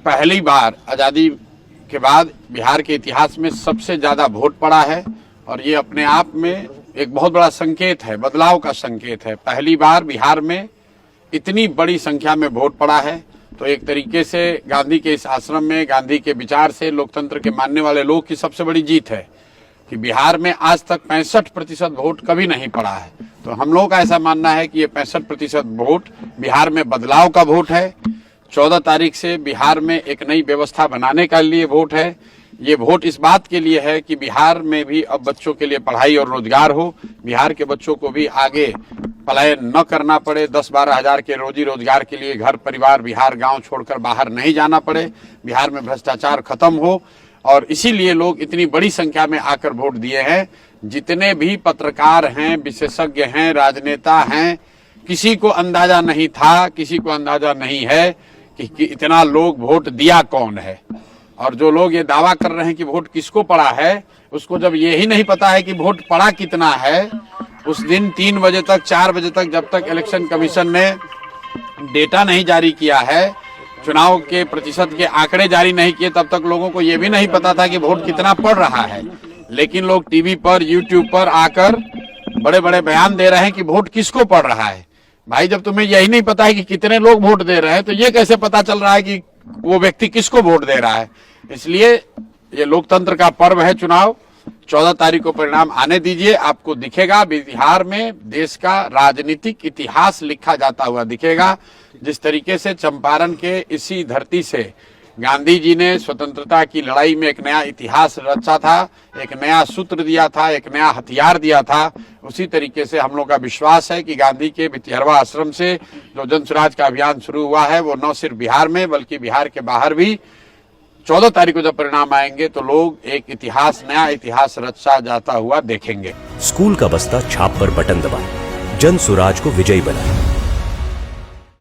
पहली बार आज़ादी के बाद बिहार के इतिहास में सबसे ज़्यादा वोट पड़ा है और ये अपने आप में एक बहुत बड़ा संकेत है, बदलाव का संकेत है। पहली बार बिहार में इतनी बड़ी संख्या में वोट पड़ा है, तो एक तरीके से गांधी के इस आश्रम में गांधी के विचार से लोकतंत्र के मानने वाले लोग की सबसे बड़ी जीत है कि बिहार में आज तक 65% वोट कभी नहीं पड़ा है। तो हम लोगों का ऐसा मानना है कि ये 65% वोट बिहार में बदलाव का वोट है। 14 तारीख से बिहार में एक नई व्यवस्था बनाने के लिए वोट है। ये वोट इस बात के लिए है कि बिहार में भी अब बच्चों के लिए पढ़ाई और रोजगार हो, बिहार के बच्चों को भी आगे पलायन न करना पड़े, 10-12 हजार के रोजी रोजगार के लिए घर परिवार बिहार गांव छोड़कर बाहर नहीं जाना पड़े, बिहार में भ्रष्टाचार खत्म हो। और इसीलिए लोग इतनी बड़ी संख्या में आकर वोट दिए हैं। जितने भी पत्रकार हैं, विशेषज्ञ हैं, राजनेता हैं, किसी को अंदाजा नहीं था, किसी को अंदाजा नहीं है कि इतना लोग वोट दिया कौन है। और जो लोग ये दावा कर रहे हैं कि वोट किसको पड़ा है, उसको जब ये ही नहीं पता है कि वोट पड़ा कितना है, उस दिन 3 बजे तक 4 बजे तक जब तक इलेक्शन कमीशन ने डेटा नहीं जारी किया है, चुनाव के प्रतिशत के आंकड़े जारी नहीं किए, तब तक लोगों को ये भी नहीं पता था कि वोट कितना पड़ रहा है। लेकिन लोग टीवी पर, यूट्यूब पर आकर बड़े बड़े बयान दे रहे हैं कि वोट किसको पड़ रहा है। भाई, जब तुम्हें यही नहीं पता है कि कितने लोग वोट दे रहे हैं, तो ये कैसे पता चल रहा है कि वो व्यक्ति किसको वोट दे रहा है। इसलिए ये लोकतंत्र का पर्व है चुनाव। 14 तारीख को परिणाम आने दीजिए, आपको दिखेगा बिहार में देश का राजनीतिक इतिहास लिखा जाता हुआ दिखेगा। जिस तरीके से चंपारण के इसी धरती से गांधी जी ने स्वतंत्रता की लड़ाई में एक नया इतिहास रचा था, एक नया सूत्र दिया था, एक नया हथियार दिया था, उसी तरीके से हम लोग का विश्वास है कि गांधी के भितिहरवा आश्रम से जो जन स्वराज का अभियान शुरू हुआ है, वो न सिर्फ बिहार में बल्कि बिहार के बाहर भी 14 तारीख को जब परिणाम आएंगे तो लोग एक इतिहास, नया इतिहास रचा जाता हुआ देखेंगे। स्कूल का बस्ता छाप पर बटन दबाएं, जन स्वराज को विजयी बनाएं।